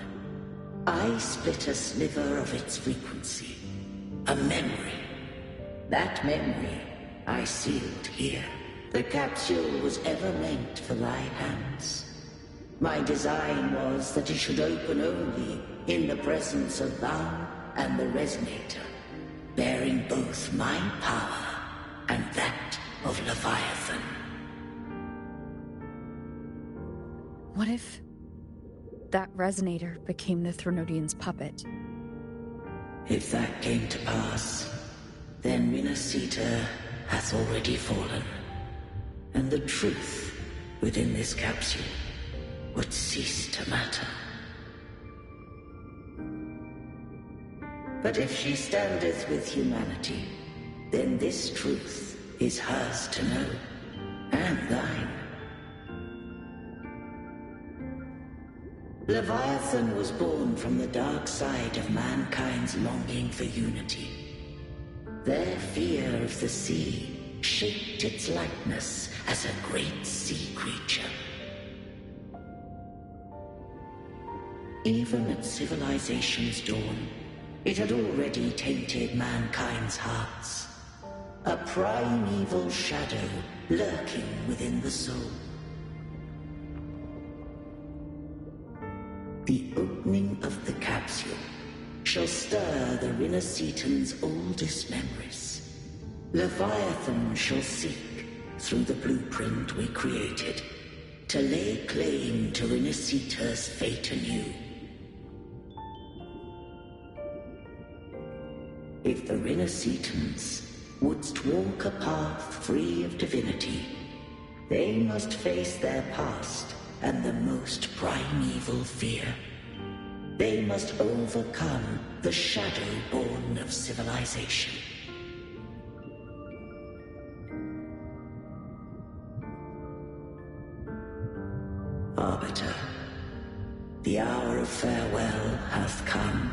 I split a sliver of its frequency. A memory. That memory I sealed here. The capsule was ever meant for thy hands. My design was that it should open only in the presence of thou and the Resonator, bearing both my power and that of Leviathan. What if that Resonator became the Thrunodian's puppet? If that came to pass, then Minnesita hath already fallen, and the truth within this capsule would cease to matter. But if she standeth with humanity, then this truth is hers to know, and thine. Leviathan was born from the dark side of mankind's longing for unity. Their fear of the sea shaped its likeness as a great sea creature. Even at civilization's dawn, it had already tainted mankind's hearts. A primeval shadow lurking within the soul. The opening of the capsule shall stir the Rinascitan's oldest memories. Leviathan shall seek, through the blueprint we created, to lay claim to Rinascita's fate anew. If the Rinascitans wouldst walk a path free of divinity, they must face their past and the most primeval fear. They must overcome the shadow born of civilization. Arbiter, the hour of farewell hath come.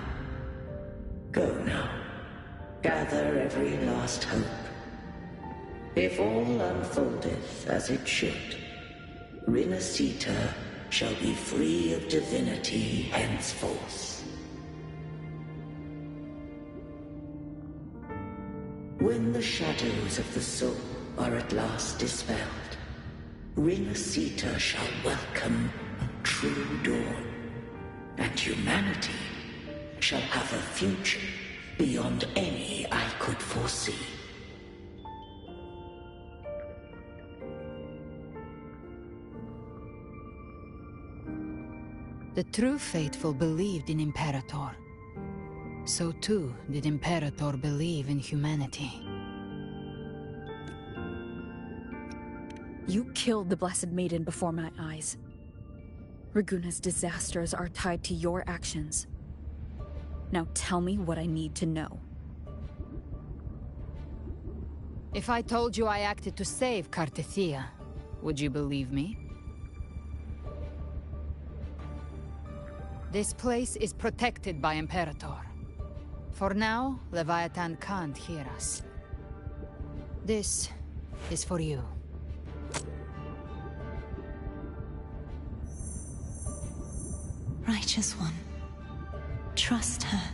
Go now. Gather every last hope. If all unfoldeth as it should, Rinasita shall be free of divinity henceforth. When the shadows of the soul are at last dispelled, Rinasita shall welcome a true dawn, and humanity shall have a future beyond any I could foresee. The true faithful believed in Imperator. So too did Imperator believe in humanity. You killed the Blessed Maiden before my eyes. Raguna's disasters are tied to your actions. Now tell me what I need to know. If I told you I acted to save Cartethia, would you believe me? This place is protected by Imperator. For now, Leviathan can't hear us. This is for you. Righteous One, trust her,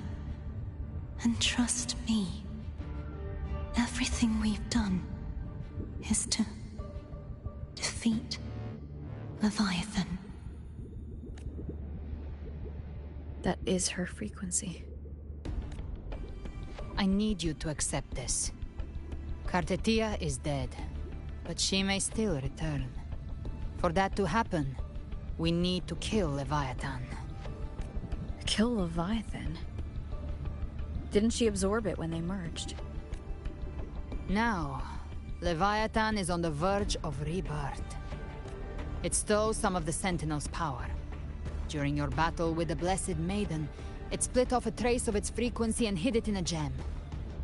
and trust me. Everything we've done is to defeat Leviathan. That is her frequency. I need you to accept this. Cartethia is dead, but she may still return. For that to happen, we need to kill Leviathan. Kill Leviathan? Didn't she absorb it when they merged? Now, Leviathan is on the verge of rebirth. It stole some of the Sentinel's power. During your battle with the Blessed Maiden, it split off a trace of its frequency and hid it in a gem.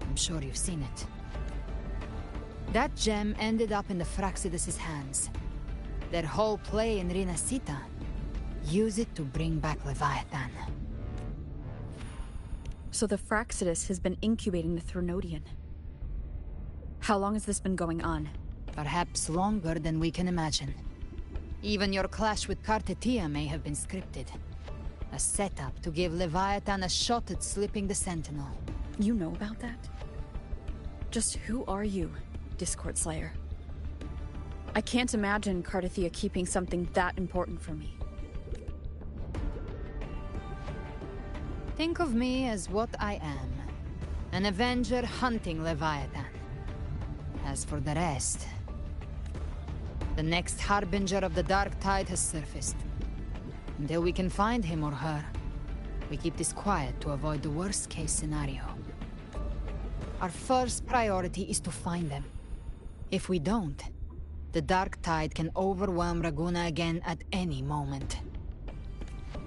I'm sure you've seen it. That gem ended up in the Fraxidus' hands. Their whole play in Rinasita, use it to bring back Leviathan. So the Fraxidus has been incubating the Thronodian. How long has this been going on? Perhaps longer than we can imagine. Even your clash with Cartethia may have been scripted. A setup to give Leviathan a shot at slipping the Sentinel. You know about that? Just who are you, Discord Slayer? I can't imagine Cartethia keeping something that important from me. Think of me as what I am. An Avenger hunting Leviathan. As for the rest... the next Harbinger of the Dark Tide has surfaced. Until we can find him or her, we keep this quiet to avoid the worst-case scenario. Our first priority is to find them. If we don't, the Dark Tide can overwhelm Raguna again at any moment.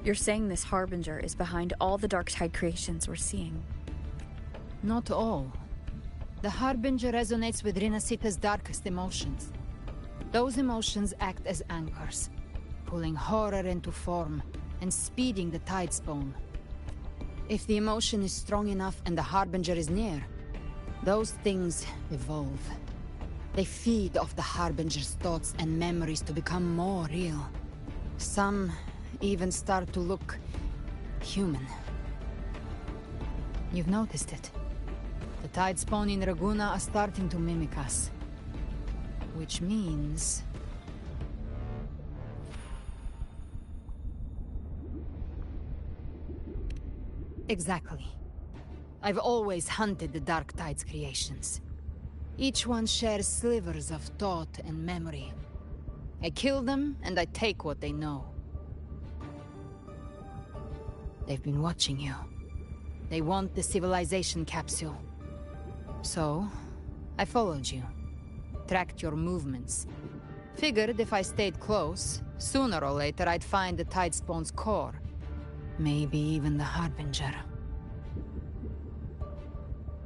You're saying this Harbinger is behind all the Dark Tide creations we're seeing? Not all. The Harbinger resonates with Rinasita's darkest emotions. Those emotions act as anchors, pulling horror into form and speeding the Tidespawn. If the emotion is strong enough and the Harbinger is near, those things evolve. They feed off the Harbinger's thoughts and memories to become more real. Some even start to look human. You've noticed it. The Tidespawn in Raguna are starting to mimic us. Which means... Exactly. I've always hunted the Dark Tide's creations. Each one shares slivers of thought and memory. I kill them, and I take what they know. They've been watching you. They want the civilization capsule. So, I followed you. Tracked your movements. Figured if I stayed close, sooner or later I'd find the Tidespawn's core. Maybe even the Harbinger.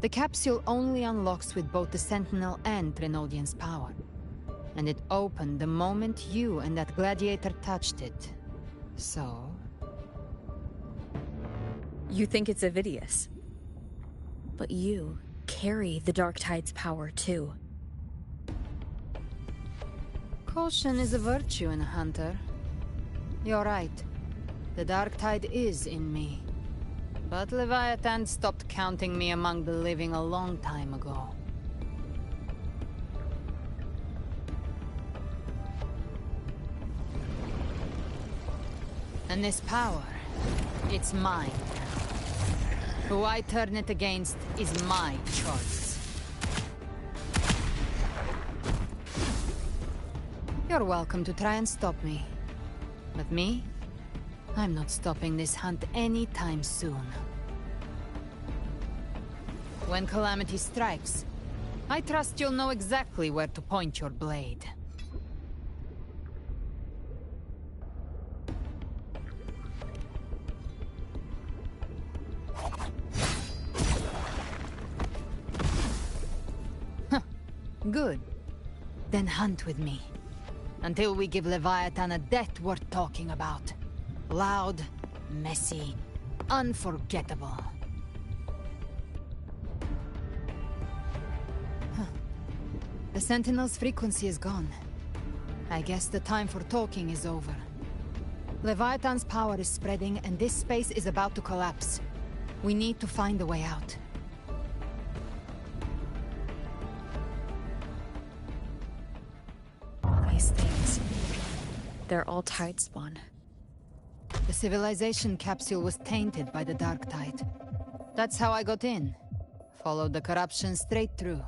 The capsule only unlocks with both the Sentinel and Threnodian's power. And it opened the moment you and that gladiator touched it. So... You think it's Avidius? But you carry the Dark Tide's power, too. Caution is a virtue in a hunter. You're right. The Dark Tide is in me. But Leviathan stopped counting me among the living a long time ago. And this power, it's mine now. Who I turn it against is my choice. You're welcome to try and stop me. But me? I'm not stopping this hunt anytime soon. When calamity strikes, I trust you'll know exactly where to point your blade. Good. Then hunt with me. Until we give Leviathan a death worth talking about. Loud, messy, unforgettable. The Sentinel's frequency is gone. I guess the time for talking is over. Leviathan's power is spreading, and this space is about to collapse. We need to find a way out. These things, they're all Tide spawn. The civilization capsule was tainted by the Dark Tide. That's how I got in. Followed the corruption straight through.